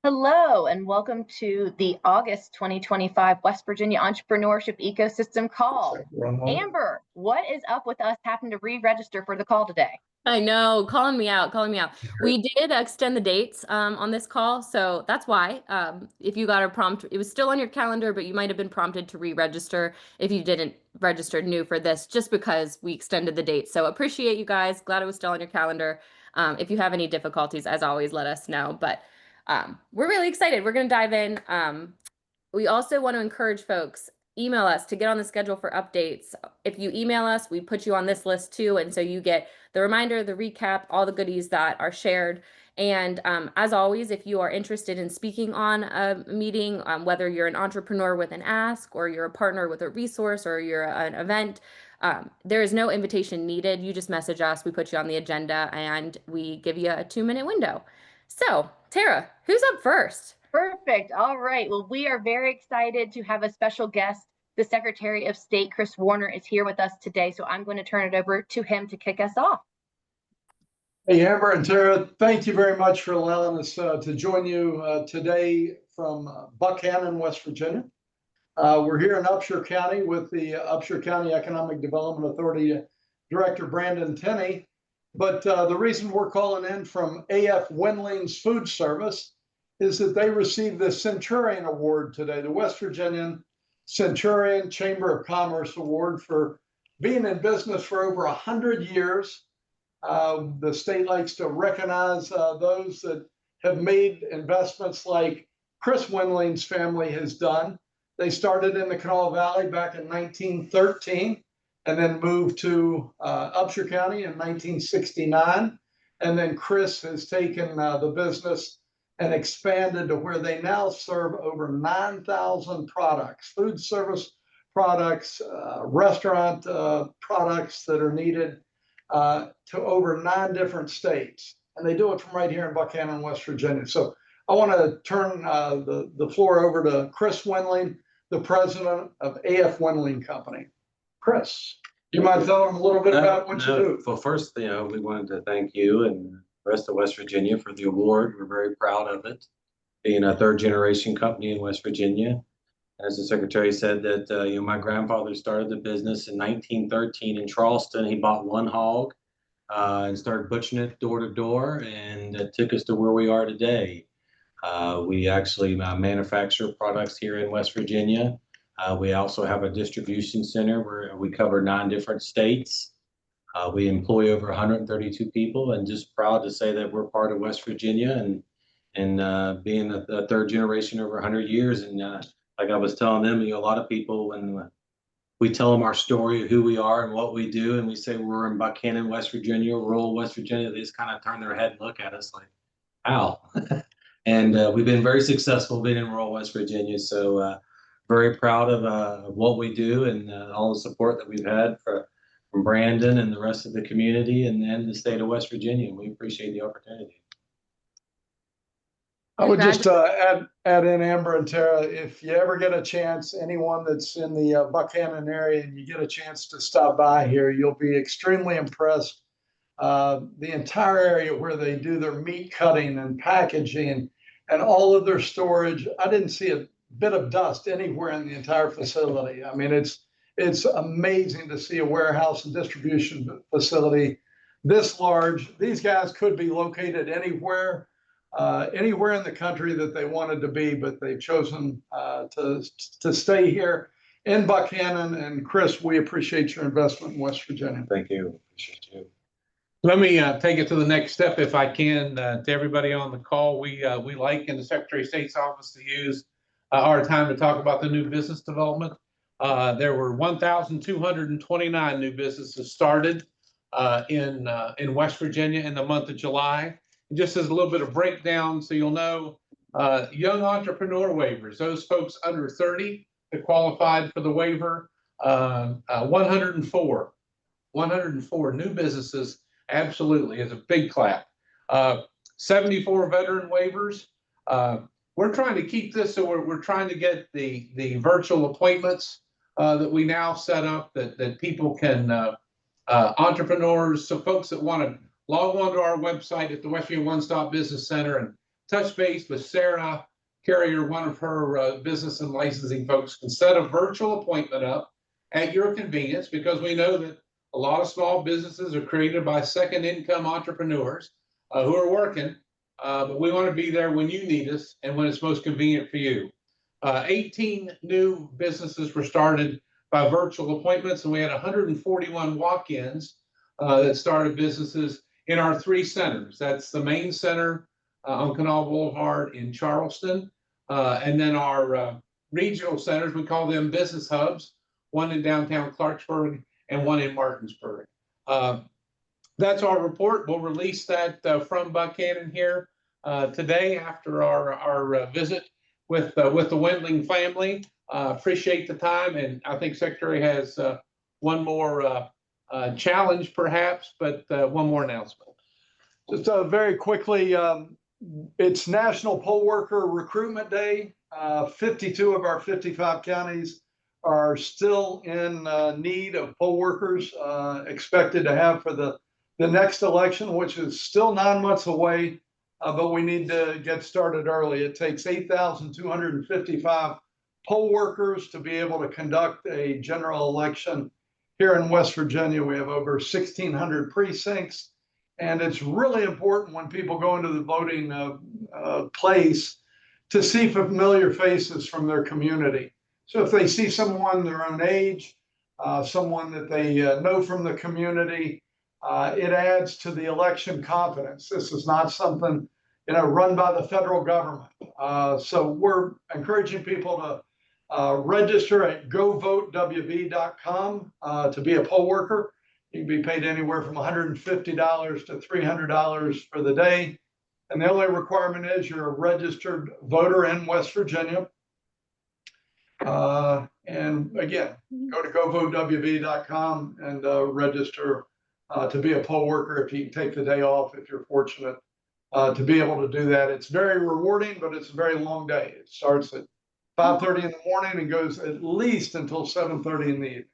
Hello, and welcome to the August 2025 West Virginia Entrepreneurship Ecosystem Call. Amber, what is up with us having to re-register for the call today? I know, calling me out. We did extend the dates on this call, so that's why. If you got a prompt, it was still on your calendar, but you might have been prompted to re-register if you didn't register new for this, just because we extended the date. So appreciate you guys. Glad it was still on your calendar. If you have any difficulties, as always, let us know. But we're really excited. We're going to dive in. We also want to encourage folks, email us to get on the schedule for updates. If you email us, we put you on this list too. And so you get the reminder, the recap, all the goodies that are shared. And as always, if you are interested in speaking on a meeting, whether you're an entrepreneur with an ask, or you're a partner with a resource, or you're an event, there is no invitation needed. You just message us, we put you on the agenda, and we give you a 2-minute window. So, Tara, who's up first? Perfect. All right. Well, we are very excited to have a special guest. The Secretary of State, Chris Warner, is here with us today. So I'm going to turn it over to him to kick us off. Hey, Amber and Tara, thank you very much for allowing us to join you today from Buckhannon, West Virginia. We're here in Upshur County with the Upshur County Economic Development Authority Director Brandon Tenney. But the reason we're calling in from A.F. Wendling's Food Service is that they received the Centurion Award today, the West Virginian Centurion Chamber of Commerce Award for being in business for over 100 years. The state likes to recognize those that have made investments like Chris Wendling's family has done. They started in the Kanawha Valley back in 1913 and then moved to Upshur County in 1969. And then Chris has taken the business and expanded to where they now serve over 9,000 products, food service products, restaurant products that are needed to over 9 different states. And they do it from right here in Buckhannon, West Virginia. So I want to turn the floor over to Chris Wendling, the president of A.F. Wendling Company. Chris, you might tell them a little bit about what you do. Well, first, we wanted to thank you and the rest of West Virginia for the award. We're very proud of it, being a third-generation company in West Virginia. As the secretary said, that my grandfather started the business in 1913 in Charleston. He bought one hog and started butchering it door to door, and that took us to where we are today. We actually manufacture products here in West Virginia. We also have a distribution center where we cover 9 different states. We employ over 132 people, and just proud to say that we're part of West Virginia and being a third generation over 100 years. And like I was telling them, a lot of people, when we tell them our story of who we are and what we do, and we say we're in Buckhannon, West Virginia, rural West Virginia, they just kind of turn their head and look at us like, how? And we've been very successful being in rural West Virginia. So very proud of what we do and all the support that we've had from Brandon and the rest of the community and the state of West Virginia. We appreciate the opportunity. I would just add in, Amber and Tara, if you ever get a chance, anyone that's in the Buckhannon area and you get a chance to stop by here, you'll be extremely impressed. The entire area where they do their meat cutting and packaging and all of their storage, I didn't see a bit of dust anywhere in the entire facility. I mean, it's amazing to see a warehouse and distribution facility this large. These guys could be located anywhere in the country that they wanted to be, but they've chosen to stay here in Buckhannon. And Chris, we appreciate your investment in West Virginia. Thank you. Appreciate you. Let me take it to the next step, if I can, to everybody on the call. We like in the Secretary of State's office to use our time to talk about the new business development. There were 1,229 new businesses started in West Virginia in the month of July. And just as a little bit of breakdown, so you'll know, young entrepreneur waivers, those folks under 30 that qualified for the waiver, 104 new businesses. Absolutely, is a big clap. 74 veteran waivers. We're trying to keep this, so we're trying to get the virtual appointments that we now set up that people can, entrepreneurs, so folks that want to log on to our website at the West Virginia One Stop Business Center and touch base with Sarah Carrier, one of her business and licensing folks, can set a virtual appointment up at your convenience, because we know that a lot of small businesses are created by second income entrepreneurs who are working, but we want to be there when you need us and when it's most convenient for you. 18 new businesses were started by virtual appointments, and we had 141 walk-ins that started businesses in our 3 centers. That's the main center on Canal Boulevard in Charleston, and then our regional centers, we call them business hubs, one in downtown Clarksburg and one in Martinsburg. That's our report. We'll release that from Buchanan here today after our visit with the Wendling family. Appreciate the time, and I think Secretary has one more challenge perhaps, but one more announcement. Just very quickly, it's National Poll Worker Recruitment Day. 52 of our 55 counties are still in need of poll workers, expected to have for the next election, which is still 9 months away, but we need to get started early. It takes 8,255 poll workers to be able to conduct a general election here in West Virginia. We have over 1,600 precincts, and it's really important when people go into the voting place to see familiar faces from their community. So if they see someone their own age, someone that they know from the community, it adds to the election confidence. This is not something, run by the federal government. So we're encouraging people to register at govotewve.com to be a poll worker. You can be paid anywhere from $150 to $300 for the day. And the only requirement is you're a registered voter in West Virginia. And again, go to govotewve.com and register to be a poll worker if you can take the day off, if you're fortunate to be able to do that. It's very rewarding, but it's a very long day. It starts at 5:30 in the morning and goes at least until 7:30 in the evening.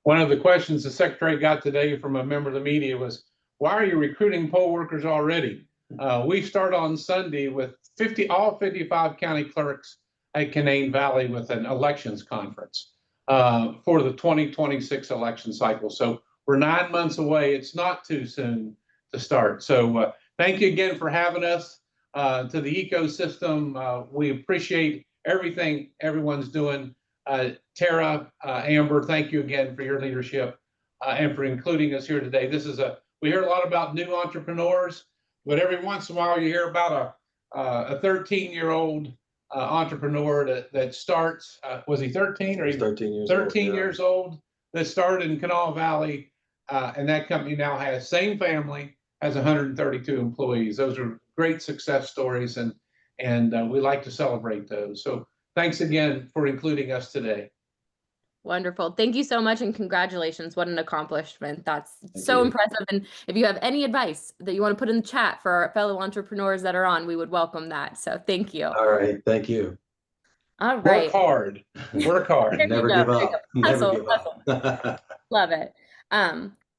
One of the questions the Secretary got today from a member of the media was, why are you recruiting poll workers already? We start on Sunday with all 55 county clerks at Canaan Valley with an elections conference for the 2026 election cycle. So we're 9 months away. It's not too soon to start. So thank you again for having us to the ecosystem. We appreciate everything everyone's doing. Tara, Amber, thank you again for your leadership and for including us here today. We hear a lot about new entrepreneurs, but every once in a while you hear about a 13-year-old entrepreneur that starts, was he 13 or 13 years 13 old, years old, that started in Kanawha Valley, and that company now has, same family, has 132 employees. Those are great success stories, and we like to celebrate those. So thanks again for including us today. Wonderful. Thank you so much, and congratulations. What an accomplishment. That's Thank so you. impressive. And if you have any advice that you want to put in the chat for our fellow entrepreneurs that are on, we would welcome that. So thank you. All right. Thank you. All right. Work hard. Work hard. There you Never go. give There you up. go. Never Hustle, give hustle. up. Love it.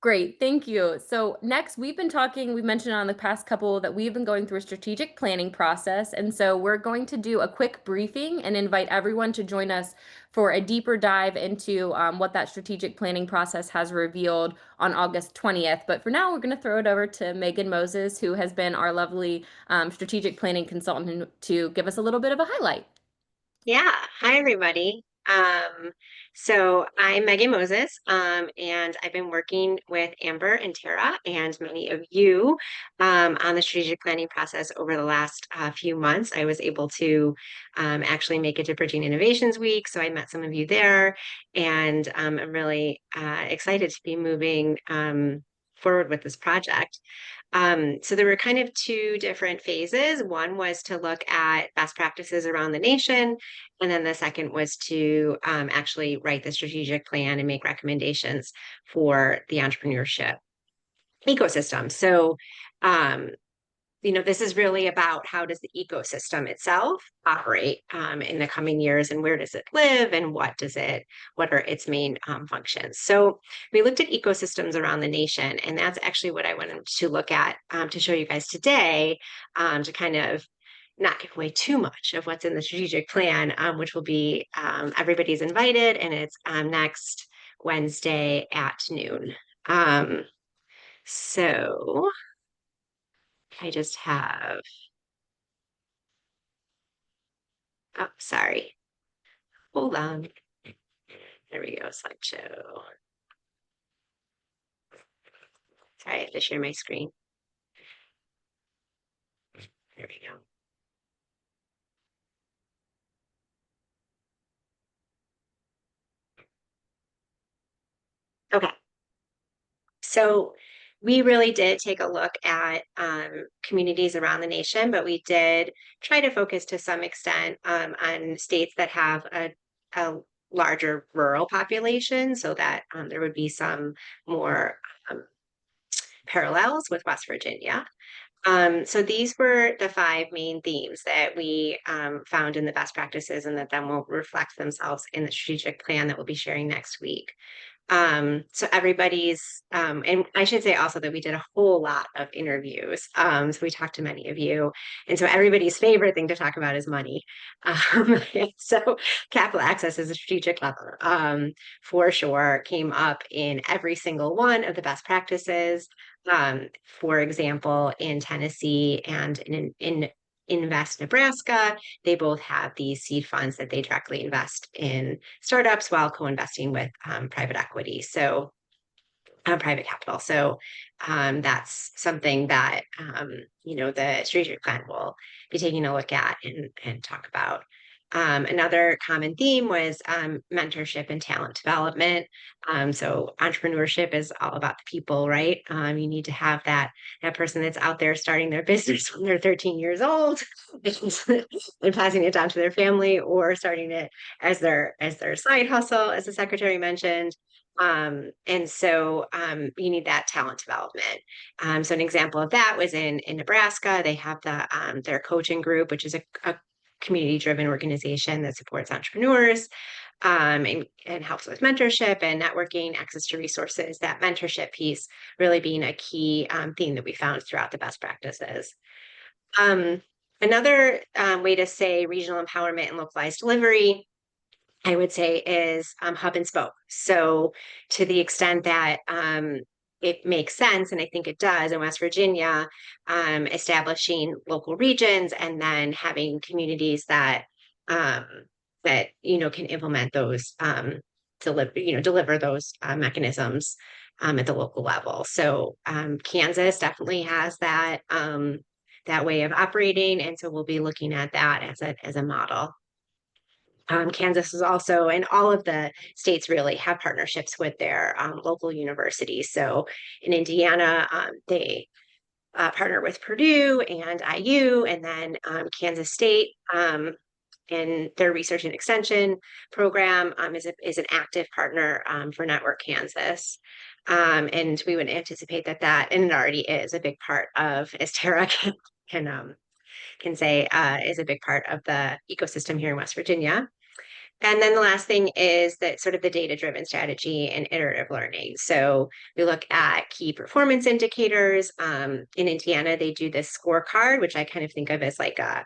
Great. Thank you. So next, we've mentioned on the past couple that we've been going through a strategic planning process. And so we're going to do a quick briefing and invite everyone to join us for a deeper dive into what that strategic planning process has revealed on August 20th. But for now, we're going to throw it over to Megan Moses, who has been our lovely strategic planning consultant, to give us a little bit of a highlight. Yeah. Hi, everybody. So I'm Megan Moses, and I've been working with Amber and Tara and many of you on the strategic planning process over the last few months. I was able to actually make it to Virginia Innovations Week, so I met some of you there, and I'm really excited to be moving forward with this project. So there were kind of two different phases. One was to look at best practices around the nation. And then the second was to actually write the strategic plan and make recommendations for the entrepreneurship ecosystem. So, this is really about how does the ecosystem itself operate in the coming years, and where does it live, and what are its main functions. So we looked at ecosystems around the nation, and that's actually what I wanted to look at to show you guys today, to kind of not give away too much of what's in the strategic plan, which will be everybody's invited, and it's next Wednesday at noon. So I just have, oh, sorry. Hold on. There we go, slideshow. Sorry, I have to share my screen. There we go. Okay. So we really did take a look at communities around the nation, but we did try to focus to some extent on states that have a larger rural population, so that there would be some more parallels with West Virginia. So these were the 5 main themes that we found in the best practices, and that then will reflect themselves in the strategic plan that we'll be sharing next week. So everybody's, and I should say also that we did a whole lot of interviews. So we talked to many of you. And so everybody's favorite thing to talk about is money. So capital access is a strategic lever, for sure, came up in every single one of the best practices. For example, in Tennessee and in Invest Nebraska, they both have these seed funds that they directly invest in startups while co-investing with private equity. So private capital. So that's something that, the strategic plan will be taking a look at and talk about. Another common theme was mentorship and talent development. So entrepreneurship is all about the people, right? You need to have that person that's out there starting their business when they're 13 years old and passing it down to their family, or starting it as their side hustle, as the secretary mentioned. And so you need that talent development. So an example of that was in Nebraska. They have their coaching group, which is a community-driven organization that supports entrepreneurs and helps with mentorship and networking, access to resources. That mentorship piece really being a key theme that we found throughout the best practices. Another way to say regional empowerment and localized delivery, I would say, is hub and spoke. So to the extent that it makes sense, and I think it does in West Virginia, establishing local regions and then having communities that can implement those, deliver those mechanisms at the local level. So Kansas definitely has that way of operating, and so we'll be looking at that as a model. Kansas is also, and all of the states really have partnerships with their local universities. So in Indiana, they partner with Purdue and IU, and then Kansas State in their research and extension program is an active partner for Network Kansas. And we would anticipate that, and it already is a big part of, as Tara can say, is a big part of the ecosystem here in West Virginia. And then the last thing is that sort of the data-driven strategy and iterative learning. So we look at key performance indicators. In Indiana, they do this scorecard, which I kind of think of as like a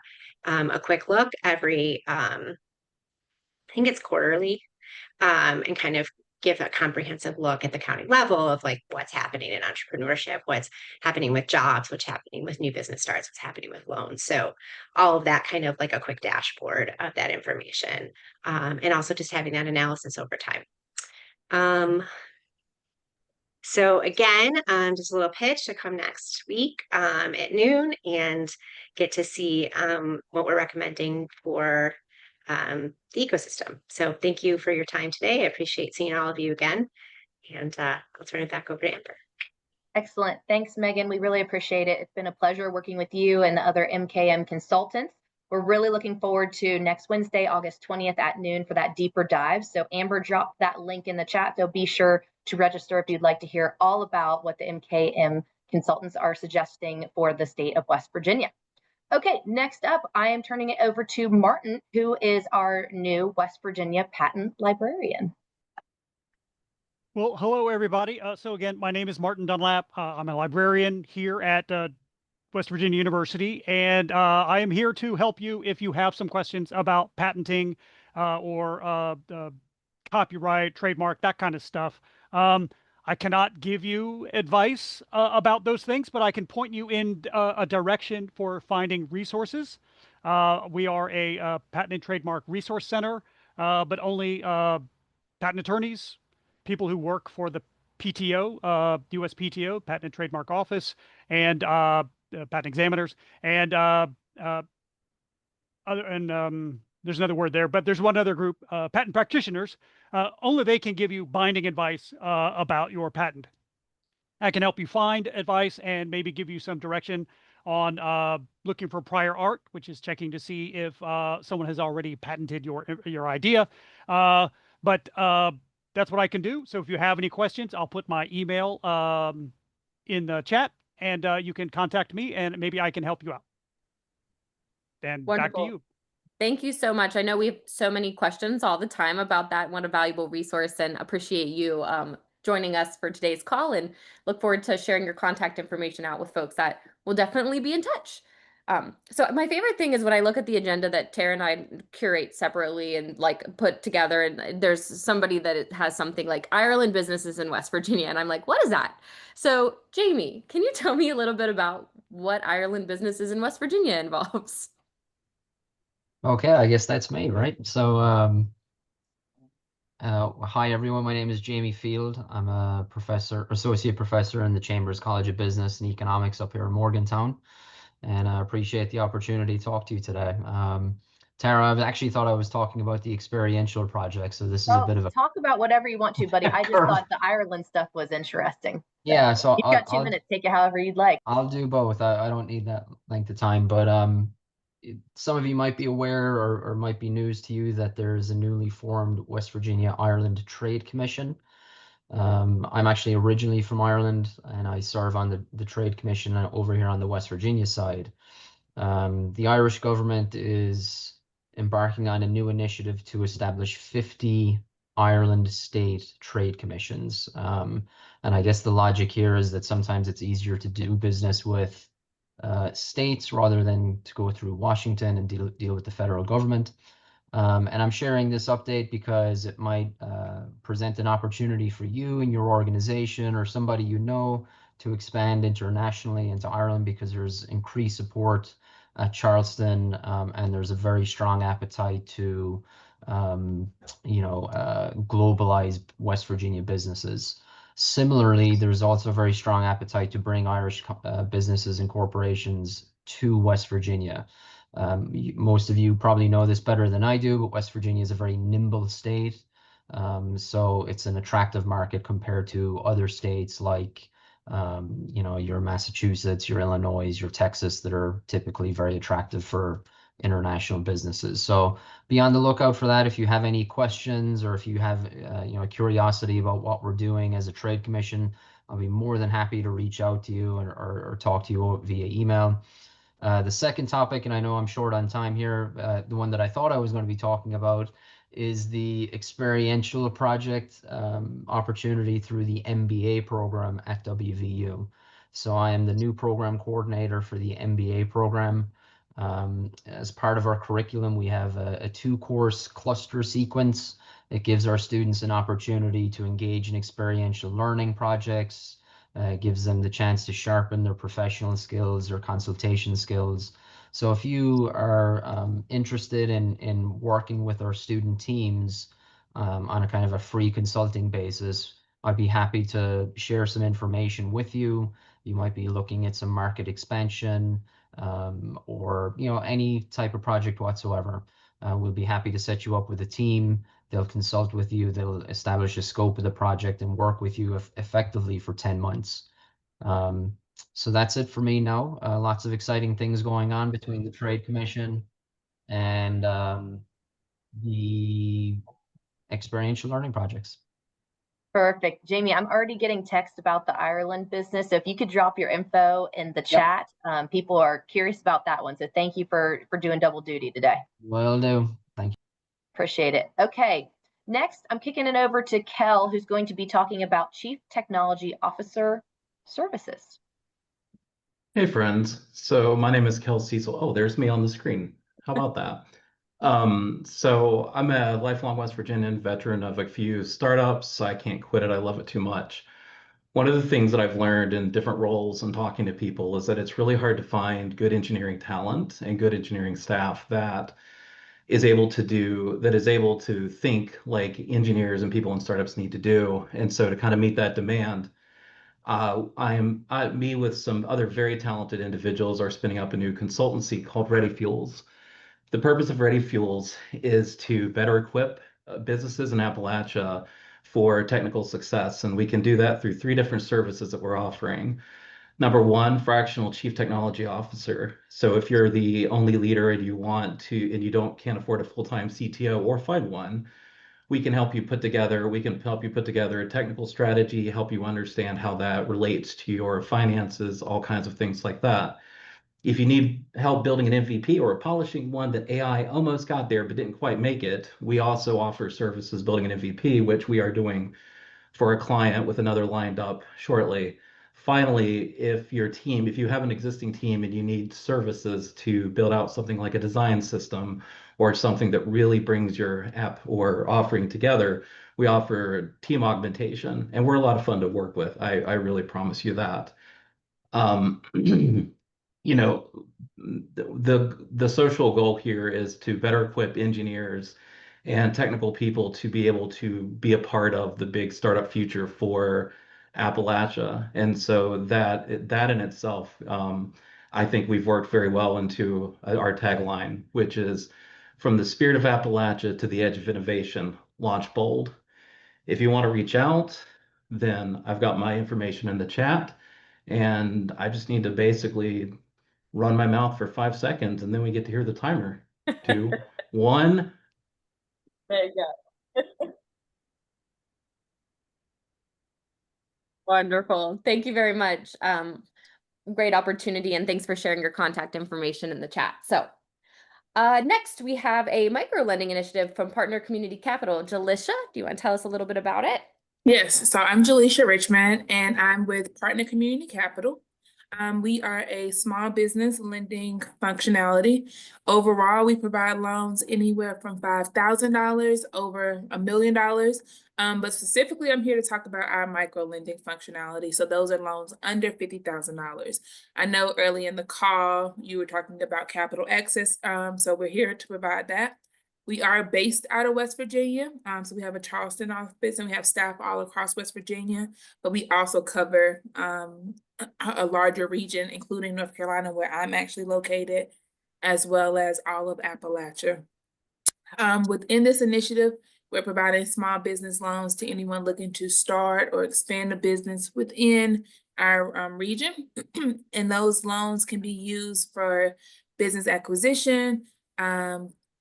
quick look every, I think it's quarterly, and kind of give a comprehensive look at the county level of like what's happening in entrepreneurship, what's happening with jobs, what's happening with new business starts, what's happening with loans. So all of that, kind of like a quick dashboard of that information, and also just having that analysis over time. So again, just a little pitch to come next week at noon and get to see what we're recommending for the ecosystem. So thank you for your time today. I appreciate seeing all of you again, and I'll turn it back over to Amber. Excellent. Thanks, Megan. We really appreciate it. It's been a pleasure working with you and the other MKM consultants. We're really looking forward to next Wednesday, August 20th at noon for that deeper dive. So Amber dropped that link in the chat, so be sure to register if you'd like to hear all about what the MKM consultants are suggesting for the state of West Virginia. Okay, next up, I am turning it over to Martin, who is our new West Virginia patent librarian. Well, hello, everybody. So again, my name is Martin Dunlap. I'm a librarian here at West Virginia University, and I am here to help you if you have some questions about patenting or copyright, trademark, that kind of stuff. I cannot give you advice about those things, but I can point you in a direction for finding resources. We are a patent and trademark resource center, but only patent attorneys, people who work for the PTO, USPTO, Patent and Trademark Office, and patent examiners, and there's another word there, but there's one other group, patent practitioners. Only they can give you binding advice about your patent. I can help you find advice and maybe give you some direction on looking for prior art, which is checking to see if someone has already patented your idea. But that's what I can do. So if you have any questions, I'll put my email in the chat, and you can contact me, and maybe I can help you out. And back to Wonderful. you. Thank you so much. I know we have so many questions all the time about that. What a valuable resource, and appreciate you joining us for today's call, and look forward to sharing your contact information out with folks that will definitely be in touch. So my favorite thing is when I look at the agenda that Tara and I curate separately and like put together, and there's somebody that has something like Ireland businesses in West Virginia, and I'm like, what is that? So Jamie, can you tell me a little bit about what Ireland businesses in West Virginia involves? Okay, I guess that's me, right? So, hi everyone. My name is Jamie Field. I'm a associate professor in the Chambers College of Business and Economics up here in Morgantown, and I appreciate the opportunity to talk to you today. Tara, I actually thought I was talking about the experiential project, so this is a bit of a talk about whatever you want to, buddy. I just thought the Ireland stuff was interesting. yeah. So You've got 2 minutes. Take it however you'd like. I'll do both. I don't need that length of time, but some of you might be aware or might be news to you that there's a newly formed West Virginia Ireland Trade Commission. I'm actually originally from Ireland, and I serve on the Trade Commission over here on the West Virginia side. The Irish government is embarking on a new initiative to establish 50 Ireland state trade commissions. And I guess the logic here is that sometimes it's easier to do business with states rather than to go through Washington and deal with the federal government. And I'm sharing this update because it might present an opportunity for you and your organization or somebody you know to expand internationally into Ireland, because there's increased support at Charleston, and there's a very strong appetite to globalize West Virginia businesses. Similarly, there's also a very strong appetite to bring Irish businesses and corporations to West Virginia. Most of you probably know this better than I do, but West Virginia is a very nimble state. So it's an attractive market compared to other states like, your Massachusetts, your Illinois, your Texas, that are typically very attractive for international businesses. So be on the lookout for that. If you have any questions, or if you have a curiosity about what we're doing as a trade commission, I'll be more than happy to reach out to you or talk to you via email. The second topic, and I know I'm short on time here, the one that I thought I was going to be talking about is the experiential project opportunity through the MBA program at WVU. So I am the new program coordinator for the MBA program. As part of our curriculum, we have a 2-course cluster sequence. It gives our students an opportunity to engage in experiential learning projects, gives them the chance to sharpen their professional skills, their consultation skills. So if you are interested in working with our student teams on a kind of a free consulting basis, I'd be happy to share some information with you. You might be looking at some market expansion, or any type of project whatsoever. We'll be happy to set you up with a team. They'll consult with you. They'll establish a scope of the project and work with you effectively for 10 months. So that's it for me now. Lots of exciting things going on between the Trade Commission and the experiential learning projects. Perfect. Jamie, I'm already getting text about the Ireland business. So if you could drop your info in the chat, people are curious about that one. So thank you for doing double duty today. Will do. Thank you. Appreciate it. Okay. Next, I'm kicking it over to Kel, who's going to be talking about Chief Technology Officer Services. Hey friends, so my name is Kel Cecil. Oh, there's me on the screen. How about that? So I'm a lifelong West Virginian veteran of a few startups. I can't quit it. I love it too much. One of the things that I've learned in different roles and talking to people is that it's really hard to find good engineering talent and good engineering staff that is able to think like engineers and people in startups need to do. And so to kind of meet that demand, me with some other very talented individuals are spinning up a new consultancy called Ready Fuels. The purpose of Ready Fuels is to better equip businesses in Appalachia for technical success. And we can do that through three different services that we're offering. Number one, fractional chief technology officer. So if you're the only leader and you can't afford a full-time CTO or find one, we can help you put together a technical strategy, help you understand how that relates to your finances, all kinds of things like that. If you need help building an MVP or polishing one that AI almost got there but didn't quite make it, we also offer services building an MVP, which we are doing for a client with another lined up shortly. Finally, if you have an existing team and you need services to build out something like a design system or something that really brings your app or offering together, we offer team augmentation, and we're a lot of fun to work with. I really promise you that. Um, you know, the social goal here is to better equip engineers and technical people to be able to be a part of the big startup future for Appalachia. And so that in itself, I think we've worked very well into our tagline, which is from the spirit of Appalachia to the edge of innovation, launch bold. If you want to reach out, then I've got my information in the chat, and I just need to basically run my mouth for 5 seconds, and then we get to hear the timer. 2, 1. There you go. Wonderful. Thank you very much. Great opportunity, and thanks for sharing your contact information in the chat. So next we have a micro lending initiative from Partner Community Capital. Jalisha, do you want to tell us a little bit about it? Yes, so I'm Jalisha Richmond, and I'm with Partner Community Capital. We are a small business lending functionality. Overall, we provide loans anywhere from $5,000 over $1 million. But specifically, I'm here to talk about our micro lending functionality. So those are loans under $50,000. I know early in the call, you were talking about capital access. So we're here to provide that. We are based out of West Virginia. So we have a Charleston office and we have staff all across West Virginia, but we also cover a larger region, including North Carolina, where I'm actually located, as well as all of Appalachia. Within this initiative, we're providing small business loans to anyone looking to start or expand a business within our region. And those loans can be used for business acquisition,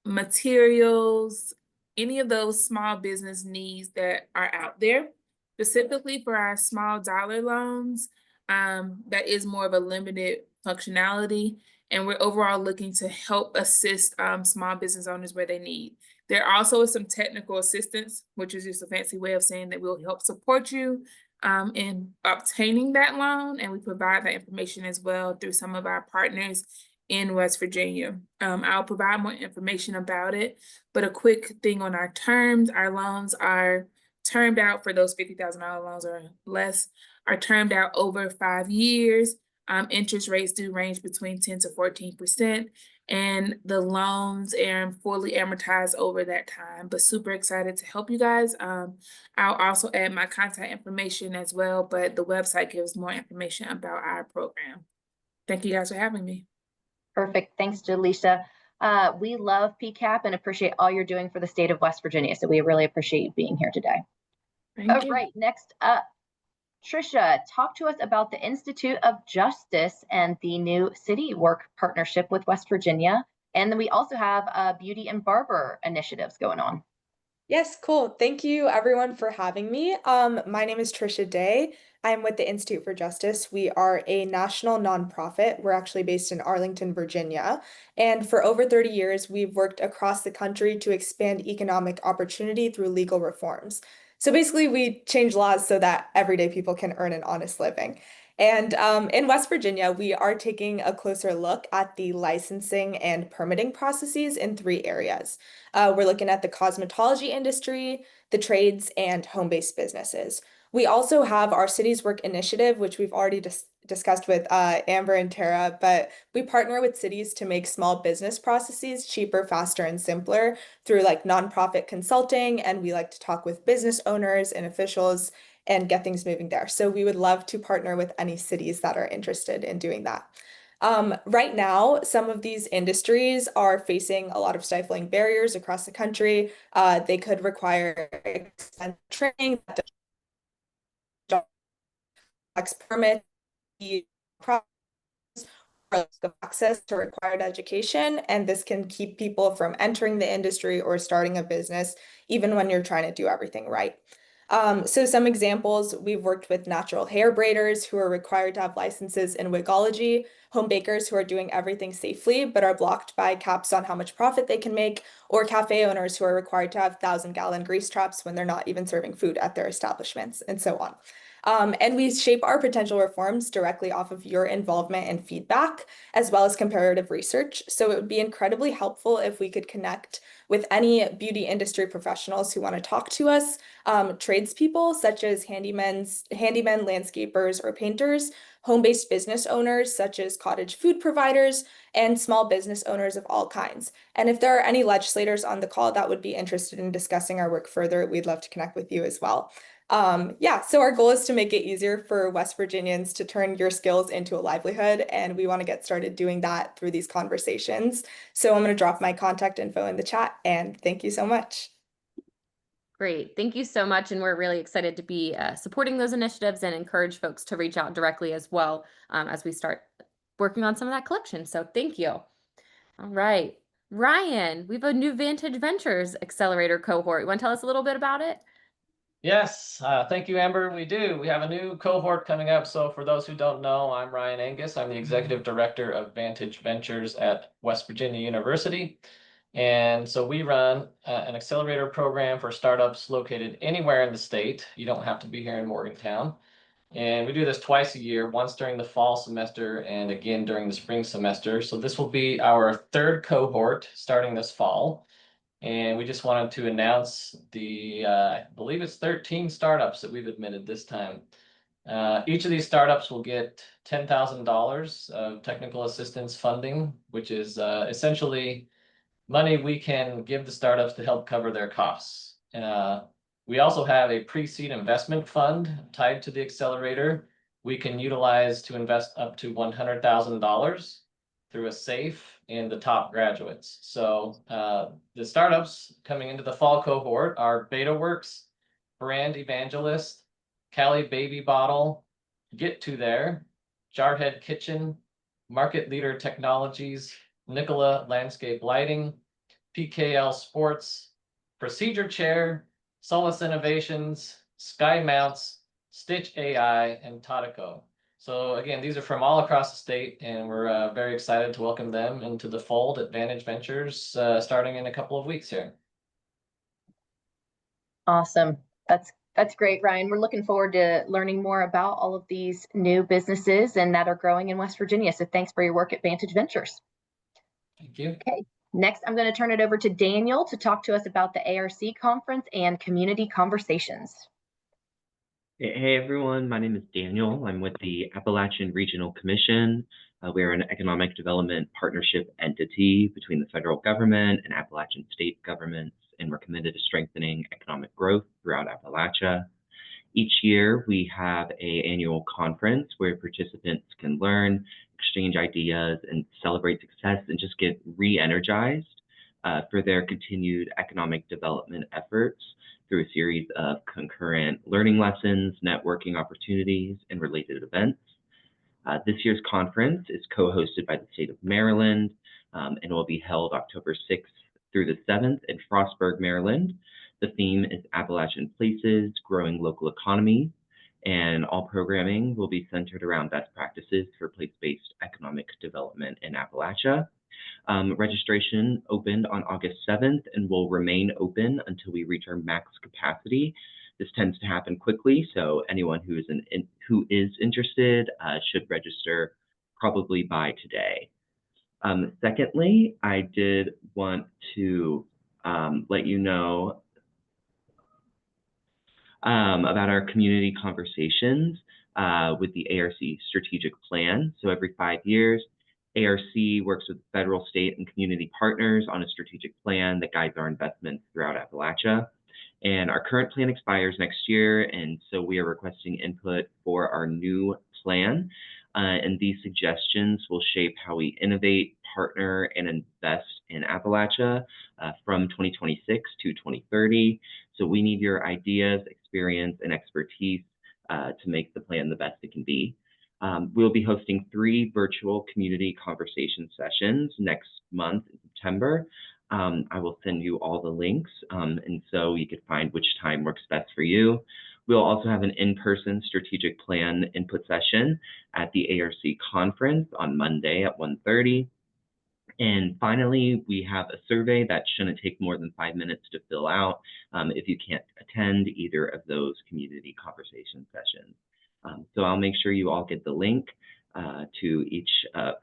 materials, any of those small business needs that are out there. Specifically for our small dollar loans, that is more of a limited functionality, and we're overall looking to help assist small business owners where they need. There also is some technical assistance, which is just a fancy way of saying that we'll help support you in obtaining that loan, and we provide that information as well through some of our partners in West Virginia. I'll provide more information about it, but a quick thing on our terms: our loans are termed out for those $50,000 loans or less, are termed out over 5 years. Interest rates do range between 10 to 14%, and the loans are fully amortized over that time. But super excited to help you guys. I'll also add my contact information as well, but the website gives more information about our program. Thank you guys for having me. Perfect. Thanks, Jalisha. We love PCAP and appreciate all you're doing for the state of West Virginia. So we really appreciate you being here today. Thank you. Right, next up, Trisha, talk to us about the Institute of Justice and the new city work partnership with West Virginia. And then we also have beauty and barber initiatives going on. Yes, cool. Thank you everyone for having me. My name is Trisha Day. I'm with the Institute for Justice. We are a national nonprofit. We're actually based in Arlington, Virginia. And for over 30 years, we've worked across the country to expand economic opportunity through legal reforms. So basically, we change laws so that everyday people can earn an honest living. And in West Virginia, we are taking a closer look at the licensing and permitting processes in 3 areas. We're looking at the cosmetology industry, the trades, and home-based businesses. We also have our Cities Work initiative, which we've already discussed with Amber and Tara, but we partner with cities to make small business processes cheaper, faster, and simpler through like nonprofit consulting. And we like to talk with business owners and officials and get things moving there. So we would love to partner with any cities that are interested in doing that. Right now, some of these industries are facing a lot of stifling barriers across the country. They could require extensive training, permit, of access to required education, and this can keep people from entering the industry or starting a business, even when you're trying to do everything right. So some examples, we've worked with natural hair braiders who are required to have licenses in wigology, home bakers who are doing everything safely but are blocked by caps on how much profit they can make, or cafe owners who are required to have 1,000-gallon grease traps when they're not even serving food at their establishments, and so on. And we shape our potential reforms directly off of your involvement and feedback, as well as comparative research. So it would be incredibly helpful if we could connect with any beauty industry professionals who want to talk to us, tradespeople such as handymen, landscapers, or painters, home-based business owners such as cottage food providers, and small business owners of all kinds. And if there are any legislators on the call that would be interested in discussing our work further, we'd love to connect with you as well. Yeah, so our goal is to make it easier for West Virginians to turn your skills into a livelihood, and we want to get started doing that through these conversations. So I'm going to drop my contact info in the chat, and thank you so much. Great. Thank you so much. And we're really excited to be supporting those initiatives and encourage folks to reach out directly as well as we start working on some of that collection. So thank you. All right. Ryan, we have a new Vantage Ventures Accelerator cohort. You want to tell us a little bit about it? Yes, thank you, Amber. We do. We have a new cohort coming up. So for those who don't know, I'm Ryan Angus. I'm the Executive Director of Vantage Ventures at West Virginia University. And so we run an accelerator program for startups located anywhere in the state. You don't have to be here in Morgantown. And we do this twice a year, once during the fall semester and again during the spring semester. So this will be our 3rd cohort starting this fall. And we just wanted to announce the, I believe it's 13 startups that we've admitted this time. Each of these startups will get $10,000 of technical assistance funding, which is essentially money we can give the startups to help cover their costs. We also have a pre-seed investment fund tied to the accelerator we can utilize to invest up to $100,000 through a SAFE in the top graduates. So the startups coming into the fall cohort are BetaWorks, Brand Evangelist, Cali Baby Bottle, Get To There, Jarhead Kitchen, Market Leader Technologies, Nicola Landscape Lighting, PKL Sports, Procedure Chair, Solus Innovations, Sky Mounts, Stitch AI, and Todico. So again, these are from all across the state, and we're very excited to welcome them into the fold at Vantage Ventures starting in a couple of weeks here. Awesome. That's great, Ryan. We're looking forward to learning more about all of these new businesses and that are growing in West Virginia. So thanks for your work at Vantage Ventures. Thank you. Okay. Next, I'm going to turn it over to Daniel to talk to us about the ARC conference and community conversations. Hey everyone, my name is Daniel. I'm with the Appalachian Regional Commission. We're an economic development partnership entity between the federal government and Appalachian state governments, and we're committed to strengthening economic growth throughout Appalachia. Each year, we have an annual conference where participants can learn, exchange ideas, and celebrate success and just get re-energized for their continued economic development efforts through a series of concurrent learning lessons, networking opportunities, and related events. This year's conference is co-hosted by the state of Maryland and will be held October 6th through the 7th in Frostburg, Maryland. The theme is Appalachian Places, Growing Local Economies, and all programming will be centered around best practices for place-based economic development in Appalachia. Registration opened on August 7th and will remain open until we reach our max capacity. This tends to happen quickly, so anyone who is interested should register probably by today. Secondly, I did want to let you know about our community conversations with the ARC strategic plan. So every 5 years, ARC works with federal, state, and community partners on a strategic plan that guides our investments throughout Appalachia. And our current plan expires next year, and so we are requesting input for our new plan. And these suggestions will shape how we innovate, partner, and invest in Appalachia from 2026 to 2030. So we need your ideas, experience, and expertise to make the plan the best it can be. We'll be hosting 3 virtual community conversation sessions next month in September. I will send you all the links, and so you can find which time works best for you. We'll also have an in-person strategic plan input session at the ARC conference on Monday at 1:30. And finally, we have a survey that shouldn't take more than 5 minutes to fill out if you can't attend either of those community conversation sessions. So I'll make sure you all get the link to each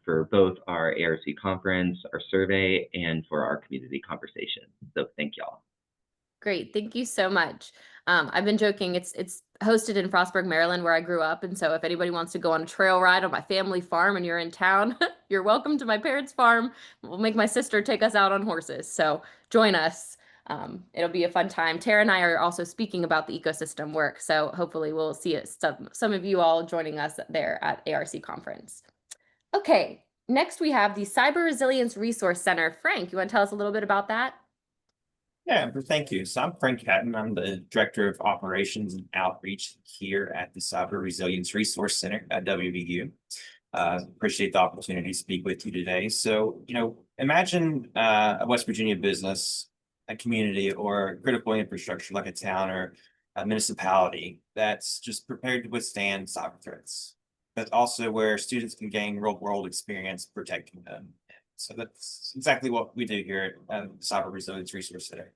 for both our ARC conference, our survey, and for our community conversation. So thank y'all. Great, thank you so much. I've been joking, it's hosted in Frostburg, Maryland, where I grew up. And so if anybody wants to go on a trail ride on my family farm and you're in town, you're welcome to my parents' farm. We'll make my sister take us out on horses. So join us. It'll be a fun time. Tara and I are also speaking about the ecosystem work. So hopefully we'll see some of you all joining us there at ARC conference. Okay, next we have the Cyber Resilience Resource Center. Frank, you want to tell us a little bit about that? Yeah, thank you. So I'm Frank Hatton. I'm the Director of Operations and Outreach here at the Cyber Resilience Resource Center at WVU. Appreciate the opportunity to speak with you today. So, imagine a West Virginia business, a community, or critical infrastructure like a town or a municipality that's just prepared to withstand cyber threats, but also where students can gain real-world experience protecting them. So that's exactly what we do here at the Cyber Resilience Resource Center.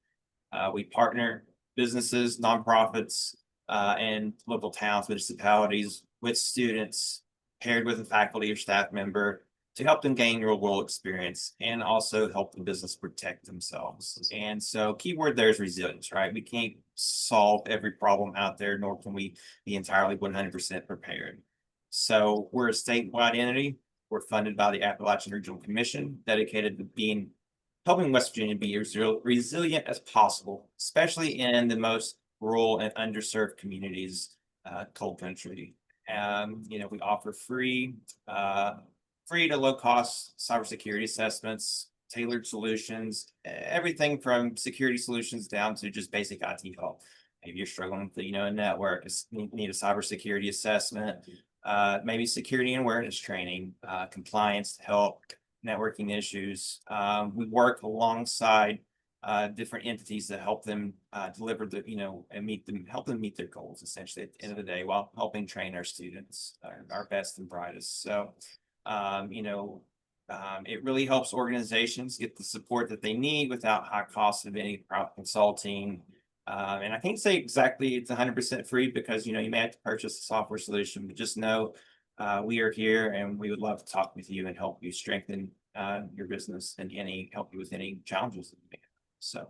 We partner businesses, nonprofits, and local towns, municipalities with students paired with a faculty or staff member to help them gain real world experience and also help the business protect themselves. And so keyword there is resilience, right? We can't solve every problem out there, nor can we be entirely 100% prepared. So we're a statewide entity. We're funded by the Appalachian Regional Commission, dedicated to helping West Virginia be as resilient as possible, especially in the most rural and underserved communities, cold country. We offer free to low cost cybersecurity assessments, tailored solutions, everything from security solutions down to just basic IT help. Maybe you're struggling with, a network, need a cybersecurity assessment. Maybe security and awareness training, compliance help, networking issues. We work alongside different entities that help them deliver and help them meet their goals, essentially, at the end of the day, while helping train our students, our best and brightest. So, it really helps organizations get the support that they need without high costs of any consulting. And I can't say exactly it's 100% free because, you may have to purchase a software solution, but just know we are here and we would love to talk with you and help you strengthen your business and help you with any challenges that you may have. So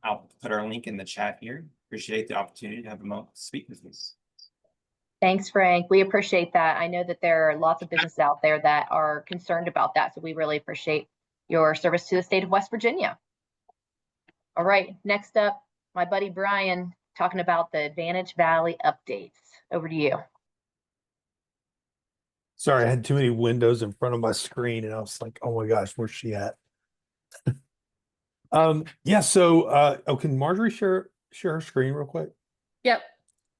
I'll put our link in the chat here. Appreciate the opportunity to have a moment to speak with you. Thanks, Frank. We appreciate that. I know that there are lots of businesses out there that are concerned about that. So we really appreciate your service to the state of West Virginia. All right, next up, my buddy Brian talking about the Advantage Valley updates. Over to you. Sorry, I had too many windows in front of my screen and I was like, oh my gosh, where's she at? Yeah, so can Marjorie share her screen real quick? Yep.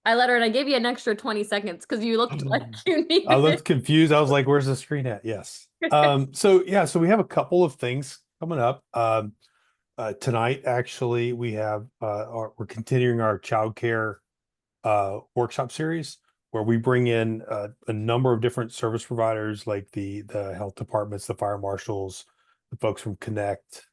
I let her, and I gave you an extra 20 seconds because you looked like you needed I looked it. confused. I was like, where's the screen at? Yes. So we have a couple of things coming up. Tonight, actually, we have we're continuing our childcare workshop series where we bring in a number of different service providers like the health departments, the fire marshals, the folks from Connect,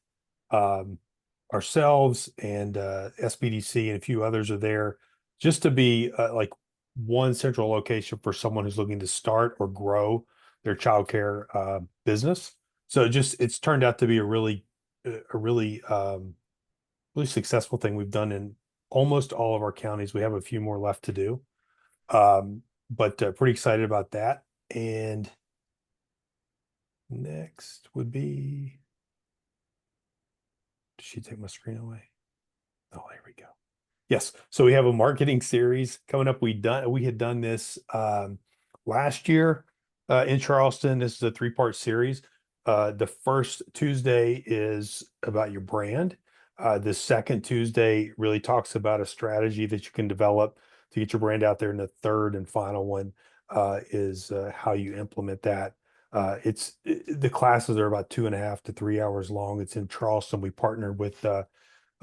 ourselves, and SBDC and a few others are there just to be like one central location for someone who's looking to start or grow their childcare business. So it's turned out to be a really really successful thing we've done in almost all of our counties. We have a few more left to do. But pretty excited about that. And next would be, did she take my screen away? Oh, here we go. Yes. So we have a marketing series coming up. We had done this last year in Charleston. This is a 3-part series. The first Tuesday is about your brand. The second Tuesday really talks about a strategy that you can develop to get your brand out there. And the third and final one is how you implement that. The classes are about 2.5 to 3 hours long. It's in Charleston. We partnered with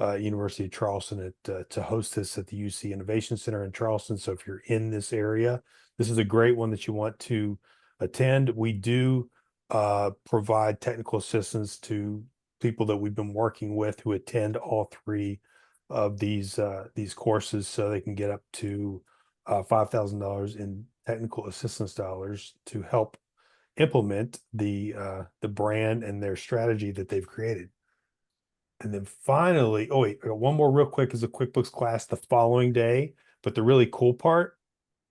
University of Charleston to host this at the UC Innovation Center in Charleston. So if you're in this area, this is a great one that you want to attend. We do provide technical assistance to people that we've been working with who attend all 3 of these courses, so they can get up to $5,000 in technical assistance dollars to help implement the brand and their strategy that they've created. And then finally, oh wait, I got one more real quick, is a QuickBooks class the following day. But the really cool part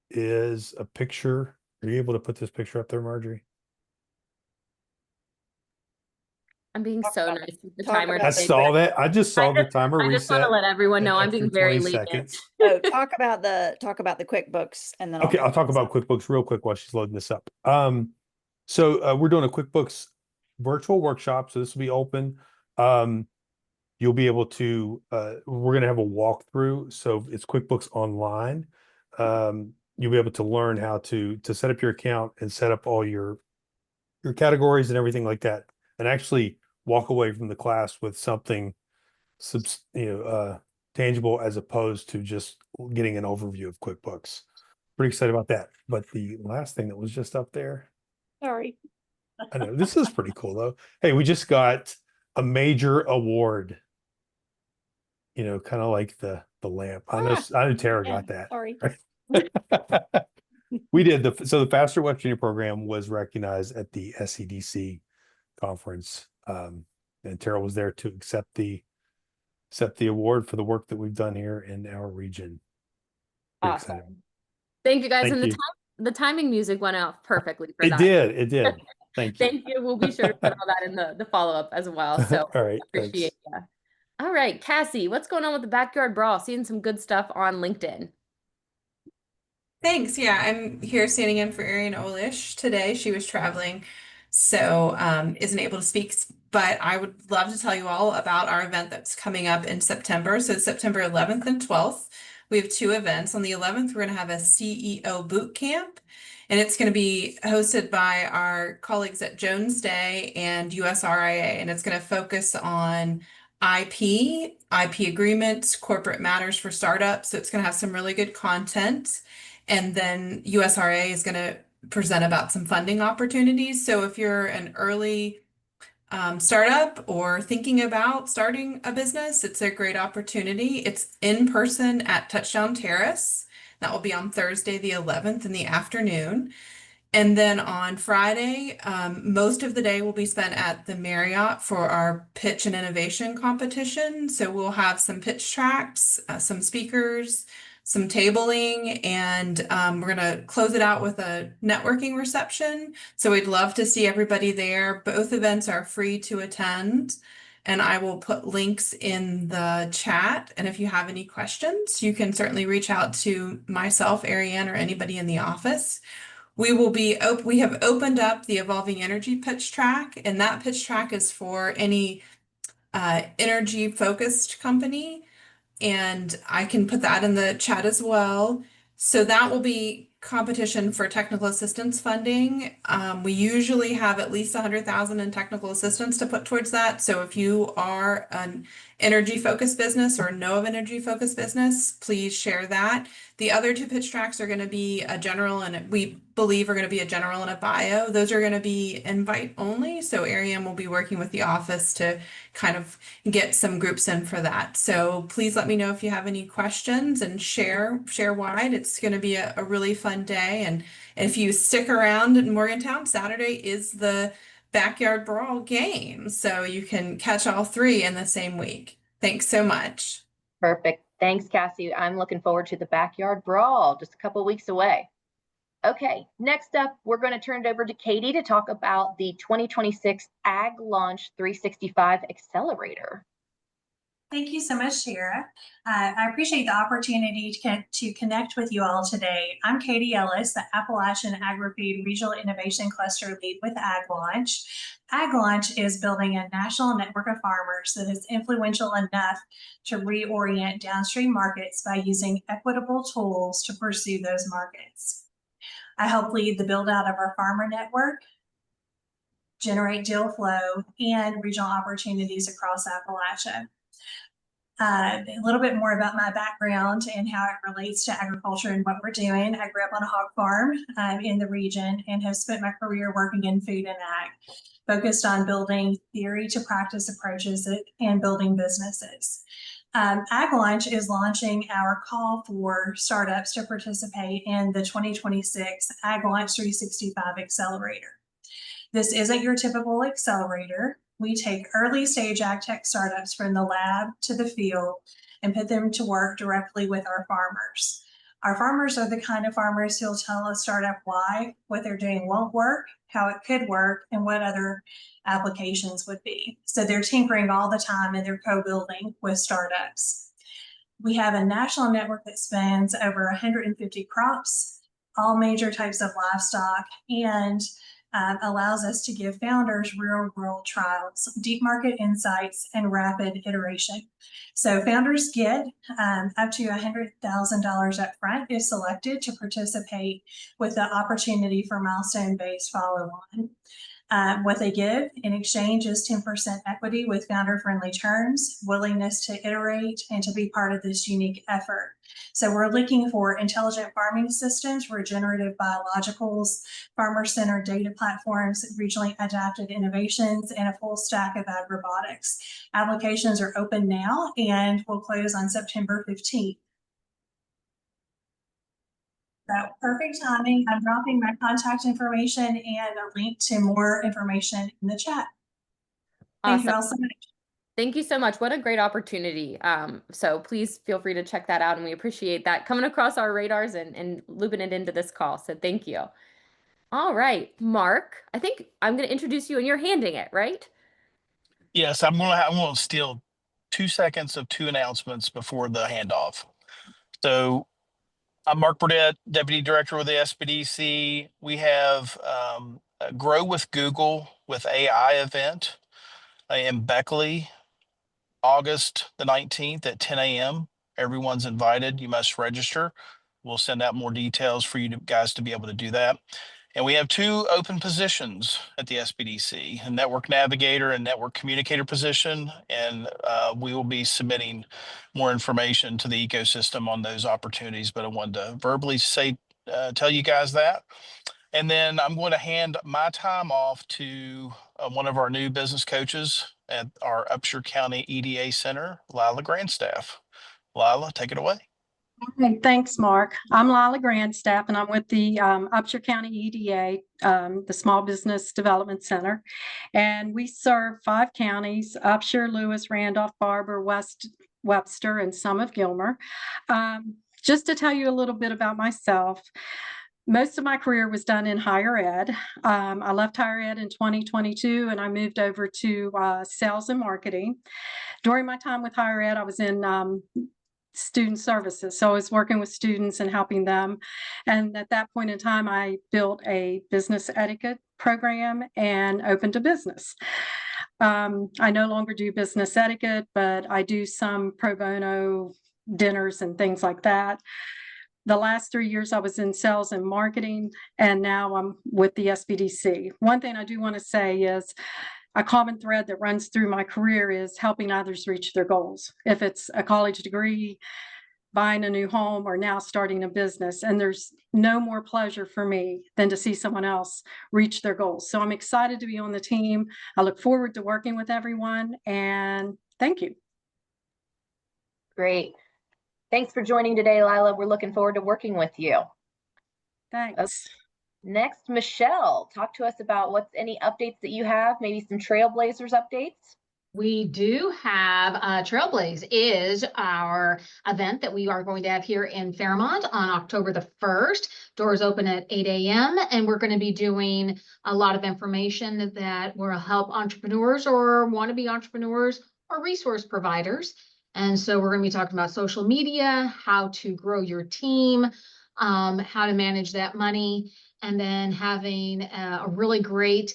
is a picture. Are you able to put this picture up there, Marjorie? I'm being so nice with the talk timer. about- I saw that. I just saw the timer I just want to reset. let everyone know I'm after being very 20 lenient. seconds. Oh, talk about the QuickBooks, and then Okay, I'll talk about QuickBooks real quick while she's loading this up. So we're doing a QuickBooks virtual workshop. So this will be open. You'll be able to, we're going to have a walkthrough. So it's QuickBooks Online. You'll be able to learn how to set up your account and set up all your categories and everything like that, and actually walk away from the class with something tangible, as opposed to just getting an overview of QuickBooks. Pretty excited about that. But the last thing that was just up there, Sorry. I know this is pretty cool though. Hey, we just got a major award. Kind of like the lamp. I know Tara got that. Sorry. Right? We did the Faster West Virginia program was recognized at the SEDC conference. And Tara was there to accept the award for the work that we've done here in our region. Pretty Awesome. excited. Thank you guys. Thank and you. The timing music went out perfectly for It that. did. Thank you. Thank you. We'll be sure to put all that in the follow-up as well. So All right. appreciate Thanks. that. All right, Cassie, what's going on with the Backyard Brawl? Seeing some good stuff on LinkedIn. Thanks. Yeah, I'm here standing in for Arian Olish today. She was traveling, so isn't able to speak. But I would love to tell you all about our event that's coming up in September. So it's September 11th and 12th. We have 2 events. On the 11th, we're going to have a CEO boot camp, and it's going to be hosted by our colleagues at Jones Day and USRIA, and it's going to focus on IP agreements, corporate matters for startups. So it's going to have some really good content. And then USRA is going to present about some funding opportunities. So if you're an early startup or thinking about starting a business, it's a great opportunity. It's in person at Touchdown Terrace. That will be on Thursday, the 11th in the afternoon. And then on Friday, most of the day will be spent at the Marriott for our pitch and innovation competition. So we'll have some pitch tracks, some speakers, some tabling, and we're going to close it out with a networking reception. So we'd love to see everybody there. Both events are free to attend, and I will put links in the chat. And if you have any questions, you can certainly reach out to myself, Ariane, or anybody in the office. We have opened up the Evolving Energy pitch track, and that pitch track is for any energy focused company. And I can put that in the chat as well. So that will be competition for technical assistance funding. We usually have at least 100,000 in technical assistance to put towards that. So if you are an energy focused business or know of energy focused business, please share that. The other two pitch tracks are going to be a general and we believe are going to be a general and a bio. Those are going to be invite only. So Ariane will be working with the office to kind of get some groups in for that. So please let me know if you have any questions and share wide. It's going to be a really fun day. And if you stick around in Morgantown, Saturday is the Backyard Brawl game. So you can catch all three in the same week. Thanks so much. Perfect. Thanks, Cassie. I'm looking forward to the Backyard Brawl, just a couple weeks away. Okay, next up, we're going to turn it over to Katie to talk about the 2026 Ag Launch 365 Accelerator. Thank you so much, Shara. I appreciate the opportunity to connect with you all today. I'm Katie Ellis, the Appalachian Agri-Feed Regional Innovation Cluster Lead with Ag Launch. Ag Launch is building a national network of farmers that is influential enough to reorient downstream markets by using equitable tools to pursue those markets. I help lead the build out of our farmer network, generate deal flow, and regional opportunities across Appalachia. A little bit more about my background and how it relates to agriculture and what we're doing. I grew up on a hog farm in the region and have spent my career working in food and ag, focused on building theory to practice approaches and building businesses. Ag Launch is launching our call for startups to participate in the 2026 Ag Launch 365 Accelerator. This isn't your typical accelerator. We take early stage ag tech startups from the lab to the field and put them to work directly with our farmers. Our farmers are the kind of farmers who'll tell a startup why what they're doing won't work, how it could work, and what other applications would be. So they're tinkering all the time and they're co-building with startups. We have a national network that spans over 150 crops, all major types of livestock, and allows us to give founders real world trials, deep market insights, and rapid iteration. So founders get up to $100,000 up front if selected to participate with the opportunity for milestone-based follow-on. What they give in exchange is 10% equity with founder-friendly terms, willingness to iterate, and to be part of this unique effort. So we're looking for intelligent farming systems, regenerative biologicals, farmer-centered data platforms, regionally adapted innovations, and a full stack of agrobotics. Applications are open now and will close on September 15th. So perfect timing. I'm dropping my contact information and a link to more information in the chat. Thank you all so much. Thank you so much. What a great opportunity. So please feel free to check that out. And we appreciate that coming across our radars and looping it into this call. So thank you. All right, Mark, I think I'm going to introduce you and you're handing it, right? Yes, I'm going to steal 2 seconds of 2 announcements before the handoff. So I'm Mark Burdett, Deputy Director with the SBDC. We have a Grow with Google with AI event in Beckley, August the 19th at 10 a.m. Everyone's invited. You must register. We'll send out more details for you guys to be able to do that. And we have 2 open positions at the SBDC, a network navigator and network communicator position. And we will be submitting more information to the ecosystem on those opportunities, but I wanted to verbally tell you guys that. And then I'm going to hand my time off to one of our new business coaches at our Upshur County EDA Center, Lila Grandstaff. Lila, take it away. Okay, thanks, Mark. I'm Lila Grandstaff, and I'm with the Upshur County EDA, the Small Business Development Center. And we serve 5 counties: Upshur, Lewis, Randolph, Barber, Webster, and some of Gilmer. Just to tell you a little bit about myself, most of my career was done in higher ed. I left higher ed in 2022, and I moved over to sales and marketing. During my time with higher ed, I was in student services. So I was working with students and helping them. And at that point in time, I built a business etiquette program and opened a business. I no longer do business etiquette, but I do some pro bono dinners and things like that. The last 3 years I was in sales and marketing, and now I'm with the SBDC. One thing I do want to say is a common thread that runs through my career is helping others reach their goals. If it's a college degree, buying a new home, or now starting a business. And there's no more pleasure for me than to see someone else reach their goals. So I'm excited to be on the team. I look forward to working with everyone, and thank you. Great. Thanks for joining today, Lila. We're looking forward to working with you. Thanks. Next, Michelle, talk to us about what's any updates that you have, maybe some Trailblazers updates. We do have Trailblaze is our event that we are going to have here in Fairmont on October the 1st. Doors open at 8 a.m. and we're going to be doing a lot of information that will help entrepreneurs or wannabe entrepreneurs or resource providers. And so we're going to be talking about social media, how to grow your team, how to manage that money, and then having a really great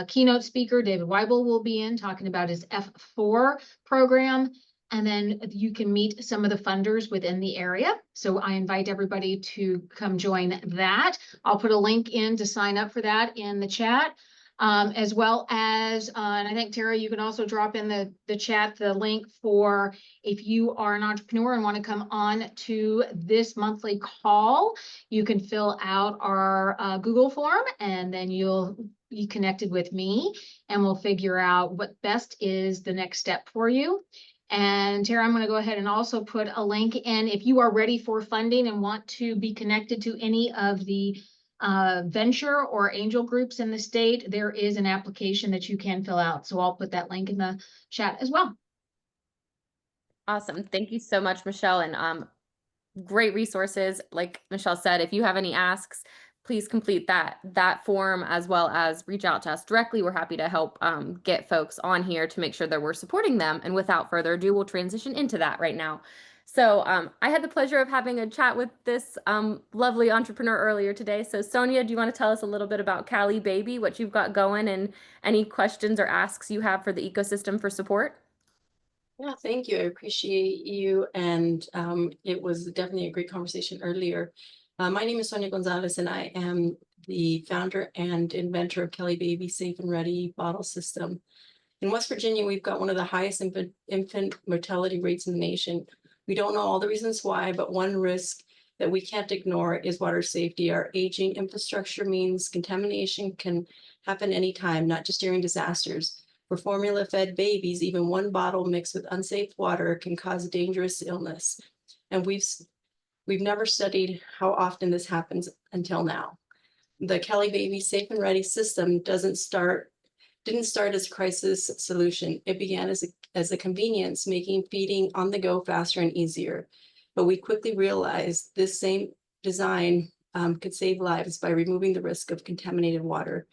keynote speaker, David Weibel, will be in talking about his F4 program. And then you can meet some of the funders within the area. So I invite everybody to come join that. I'll put a link in to sign up for that in the chat. As well as, and I think Tara, you can also drop in the chat the link for if you are an entrepreneur and want to come on to this monthly call, you can fill out our Google form and then you'll be connected with me and we'll figure out what best is the next step for you. And Tara, I'm going to go ahead and also put a link in if you are ready for funding and want to be connected to any of the venture or angel groups in the state, there is an application that you can fill out. So I'll put that link in the chat as well. Awesome. Thank you so much, Michelle. And great resources. Like Michelle said, if you have any asks, please complete that form as well as reach out to us directly. We're happy to help get folks on here to make sure that we're supporting them. And without further ado, we'll transition into that right now. So I had the pleasure of having a chat with this lovely entrepreneur earlier today. So Sonia, do you want to tell us a little bit about Cali Baby, what you've got going, and any questions or asks you have for the ecosystem for support? Yeah, thank you. I appreciate you. And it was definitely a great conversation earlier. My name is Sonia Gonzalez, and I am the founder and inventor of Cali Baby Safe and Ready bottle system. In West Virginia, we've got one of the highest infant mortality rates in the nation. We don't know all the reasons why, but one risk that we can't ignore is water safety. Our aging infrastructure means contamination can happen anytime, not just during disasters. For formula-fed babies, even one bottle mixed with unsafe water can cause dangerous illness. And we've never studied how often this happens until now. The Cali Baby Safe and Ready system didn't start as a crisis solution. It began as a convenience, making feeding on the go faster and easier. But we quickly realized this same design could save lives by removing the risk of contaminated water.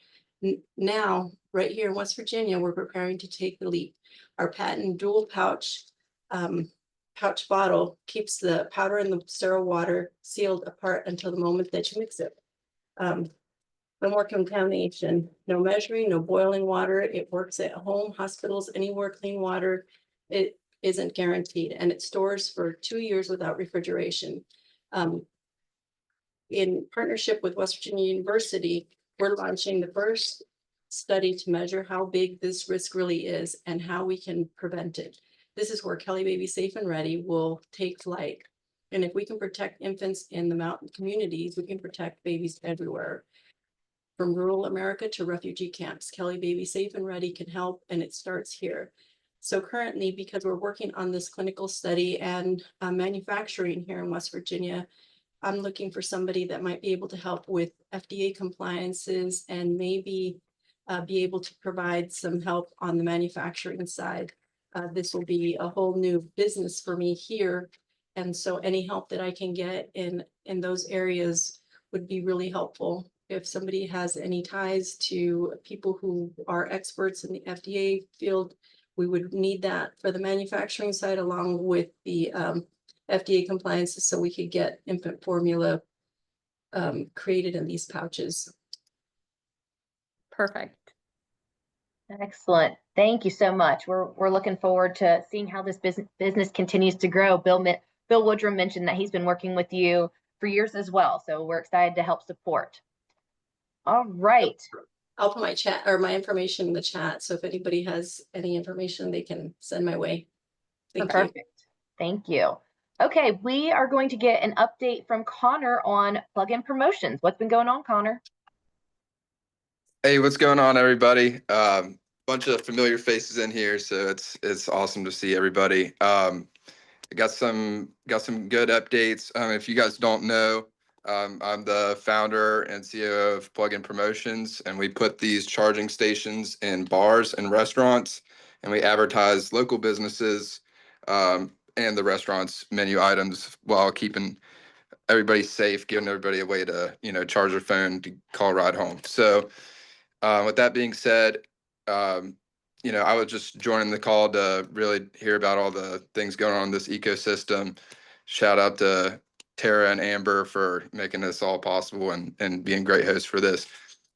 Now, right here in West Virginia, we're preparing to take the leap. Our patent dual pouch bottle keeps the powder and the sterile water sealed apart until the moment that you mix it. No more contamination, no measuring, no boiling water. It works at home, hospitals, anywhere clean water. It isn't guaranteed, and it stores for 2 years without refrigeration. In partnership with West Virginia University, we're launching the first study to measure how big this risk really is and how we can prevent it. This is where Cali Baby Safe and Ready will take flight. And if we can protect infants in the mountain communities, we can protect babies everywhere. From rural America to refugee camps, Cali Baby Safe and Ready can help, and it starts here. So currently, because we're working on this clinical study and manufacturing here in West Virginia, I'm looking for somebody that might be able to help with FDA compliances and maybe be able to provide some help on the manufacturing side. This will be a whole new business for me here. And so any help that I can get in those areas would be really helpful. If somebody has any ties to people who are experts in the FDA field, we would need that for the manufacturing side along with the FDA compliances so we could get infant formula created in these pouches. Perfect. Excellent. Thank you so much. We're looking forward to seeing how this business continues to grow. Bill Woodrum mentioned that he's been working with you for years as well. So we're excited to help support. All right. I'll put my chat or my information in the chat. So if anybody has any information, they can send my way. Thank you. Perfect. Thank you. Okay, we are going to get an update from Connor on plug-in promotions. What's been going on, Connor? Hey, what's going on, everybody? Bunch of familiar faces in here, so it's awesome to see everybody. I got some good updates. If you guys don't know, I'm the founder and CEO of Plug-in Promotions, and we put these charging stations in bars and restaurants, and we advertise local businesses and the restaurants' menu items while keeping everybody safe, giving everybody a way to charge their phone to call a ride home. So. With that being said, I was just joining the call to really hear about all the things going on in this ecosystem. Shout out to Tara and Amber for making this all possible and being great hosts for this.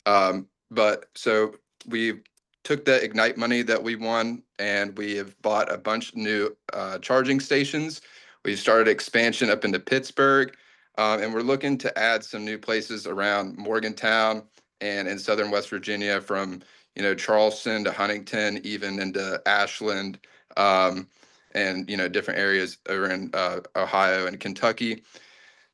But so we took the Ignite money that we won and we have bought a bunch of new charging stations. We've started expansion up into Pittsburgh, and we're looking to add some new places around Morgantown and in southern West Virginia, from Charleston to Huntington, even into Ashland, and different areas over in Ohio and Kentucky.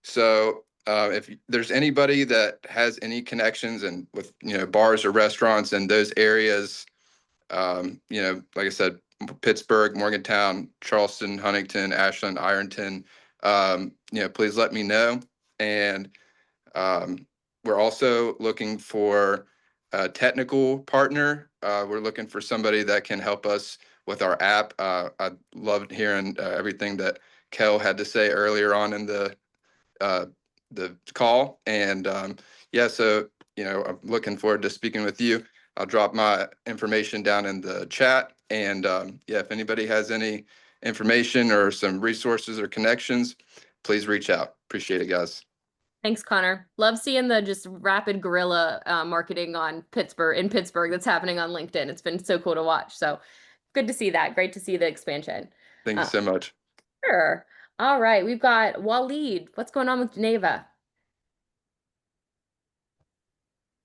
So if there's anybody that has any connections and with bars or restaurants in those areas, like I said, Pittsburgh, Morgantown, Charleston, Huntington, Ashland, Ironton, please let me know. And we're also looking for a technical partner. We're looking for somebody that can help us with our app. I loved hearing everything that Kel had to say earlier on in the call. And so I'm looking forward to speaking with you. I'll drop my information down in the chat. And if anybody has any information or some resources or connections, please reach out. Appreciate it, guys. Thanks, Connor. Love seeing the just rapid guerrilla marketing in Pittsburgh that's happening on LinkedIn. It's been so cool to watch. So good to see that. Great to see the expansion. Thank you so much. Sure. All right. We've got Waleed. What's going on with Geneva?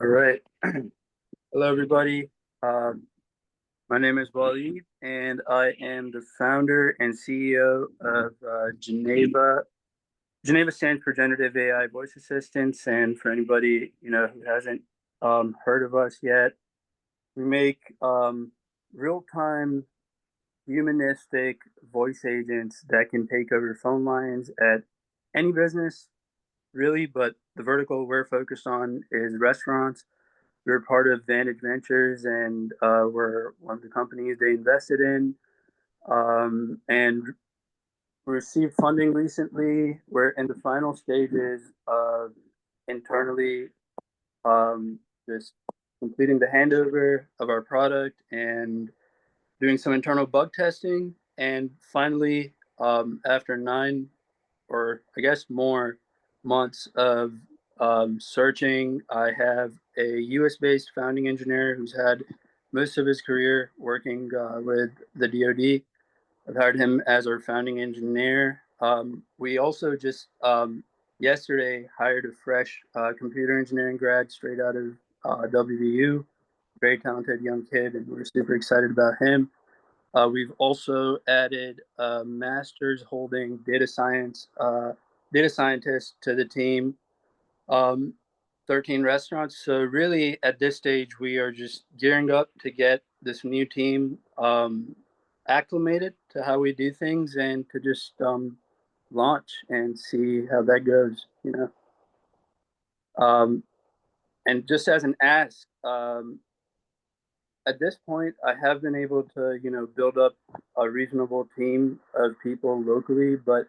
All right. Hello, everybody. My name is Waleed, and I am the founder and CEO of Geneva. Geneva stands for Generative AI Voice Assistants, and for anybody who hasn't heard of us yet, we make real-time humanistic voice agents that can take over phone lines at any business, really. But the vertical we're focused on is restaurants. We're part of Vantage Ventures, and we're one of the companies they invested in. And we received funding recently. We're in the final stages of internally just completing the handover of our product and doing some internal bug testing. And finally, after 9 or I guess more months of searching, I have a US-based founding engineer who's had most of his career working with the DoD. I've hired him as our founding engineer. We also just yesterday hired a fresh computer engineering grad straight out of WVU, very talented young kid, and we're super excited about him. We've also added a master's holding data scientist to the team, 13 restaurants. So really at this stage, we are just gearing up to get this new team acclimated to how we do things and to just launch and see how that goes, and just as an ask, at this point, I have been able to, build up a reasonable team of people locally, but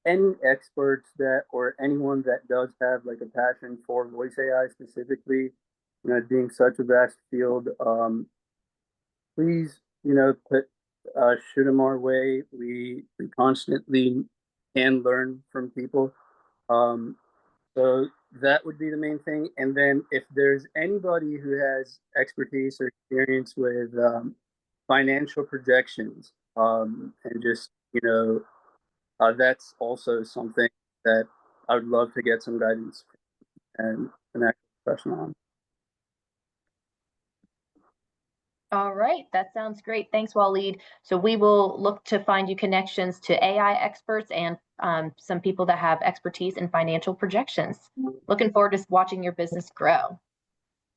any experts or anyone that does have like a passion for voice AI specifically, being such a vast field, please, shoot them our way. We constantly can learn from people. So that would be the main thing. And then if there's anybody who has expertise or experience with financial projections, and just, that's also something that I would love to get some guidance and an actual professional on. All right, that sounds great. Thanks, Waleed. So we will look to find you connections to AI experts and some people that have expertise in financial projections. Looking forward to watching your business grow.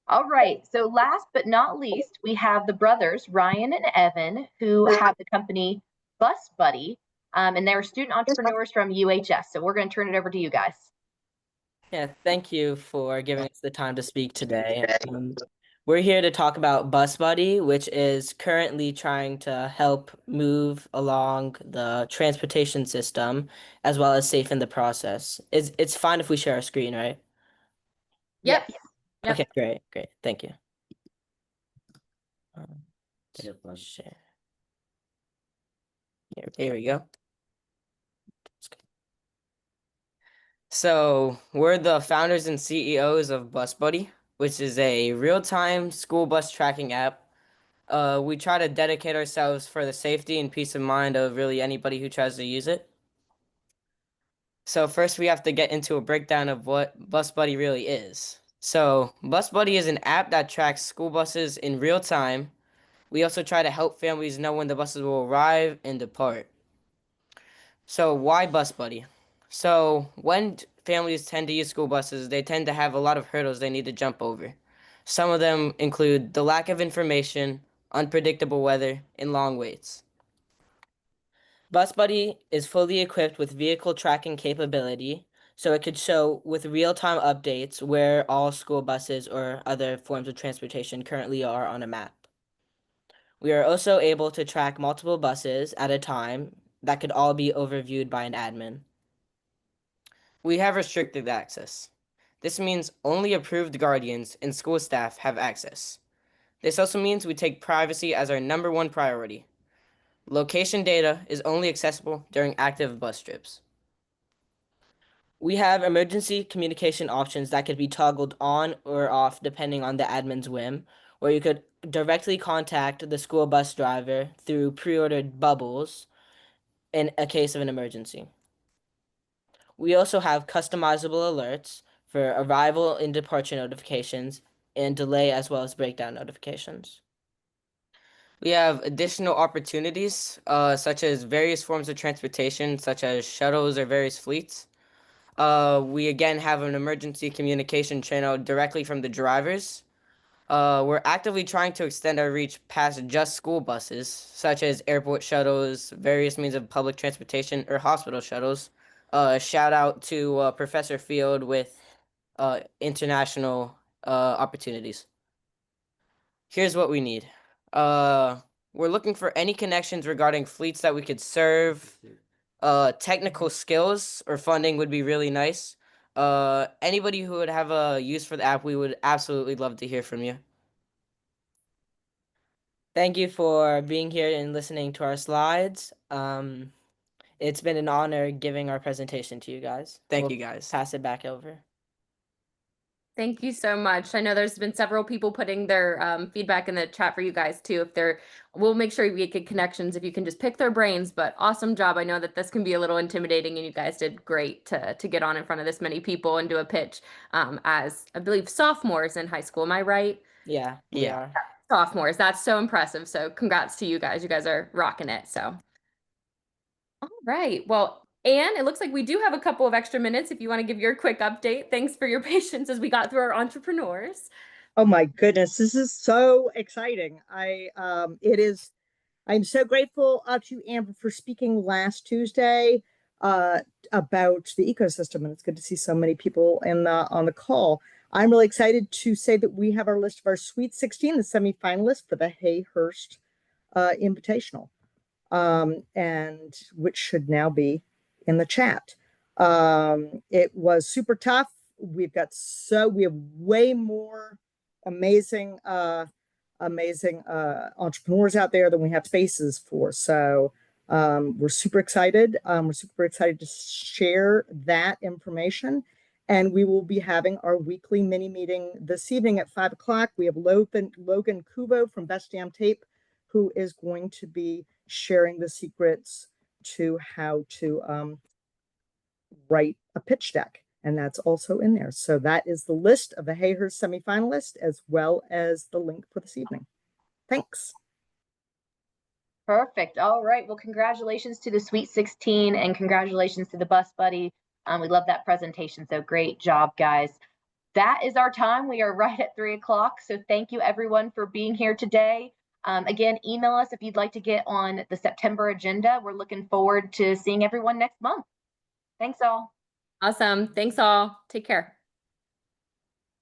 All right, so last but not least, we have the brothers, Ryan and Evan, who have the company Bus Buddy, and they're student entrepreneurs from UHS. So we're going to turn it over to you guys. Yeah, thank you for giving us the time to speak today. We're here to talk about Bus Buddy, which is currently trying to help move along the transportation system as well as safe in the process. It's fine if we share our screen, right? Yep. Yep. Okay, great. Thank you. Share. Here we go. So we're the founders and CEOs of Bus Buddy, which is a real-time school bus tracking app. We try to dedicate ourselves for the safety and peace of mind of really anybody who tries to use it. So first we have to get into a breakdown of what Bus Buddy really is. So Bus Buddy is an app that tracks school buses in real time. We also try to help families know when the buses will arrive and depart. So why Bus Buddy? So when families tend to use school buses, they tend to have a lot of hurdles they need to jump over. Some of them include the lack of information, unpredictable weather, and long waits. Bus Buddy is fully equipped with vehicle tracking capability, so it could show with real-time updates where all school buses or other forms of transportation currently are on a map. We are also able to track multiple buses at a time that could all be overviewed by an admin. We have restricted access. This means only approved guardians and school staff have access. This also means we take privacy as our #1 priority. Location data is only accessible during active bus trips. We have emergency communication options that could be toggled on or off depending on the admin's whim, where you could directly contact the school bus driver through pre-ordered bubbles in a case of an emergency. We also have customizable alerts for arrival and departure notifications and delay as well as breakdown notifications. We have additional opportunities, such as various forms of transportation, such as shuttles or various fleets. We again have an emergency communication channel directly from the drivers. We're actively trying to extend our reach past just school buses, such as airport shuttles, various means of public transportation, or hospital shuttles. Shout out to Professor Field with international opportunities. Here's what we need. We're looking for any connections regarding fleets that we could serve. Technical skills or funding would be really nice. Anybody who would have a use for the app, we would absolutely love to hear from you. Thank you for being here and listening to our slides. It's been an honor giving our presentation to you guys. Thank you, guys. Pass it back over. Thank you so much. I know there's been several people putting their feedback in the chat for you guys too. We'll make sure we get connections if you can just pick their brains. But awesome job. I know that this can be a little intimidating, and you guys did great to get on in front of this many people and do a pitch as I believe sophomores in high school. Am I right? Yeah, we are. Sophomores. That's so impressive. So congrats to you guys. You guys are rocking it. So. All right. Well, Anne, it looks like we do have a couple of extra minutes if you want to give your quick update. Thanks for your patience as we got through our entrepreneurs. Oh my goodness, this is so exciting. I'm so grateful to you, Amber, for speaking last Tuesday about the ecosystem, and it's good to see so many people on the call. I'm really excited to say that we have our list of our Sweet 16, the semifinalists for the Hayhurst Invitational, and which should now be in the chat. It was super tough. We have way more amazing entrepreneurs out there than we have spaces for. So we're super excited. We're super excited to share that information. And we will be having our weekly mini meeting this evening at 5 o'clock. We have Logan Kubo from Best Damn Tape, who is going to be sharing the secrets to how to write a pitch deck. And that's also in there. So that is the list of the Hayhurst semifinalists, as well as the link for this evening. Thanks. Perfect. All right. Well, congratulations to the Sweet 16 and congratulations to the Bus Buddy. We love that presentation. So great job, guys. That is our time. We are right at 3 o'clock. So thank you everyone for being here today. Again, email us if you'd like to get on the September agenda. We're looking forward to seeing everyone next month. Thanks all. Awesome. Thanks all. Take care.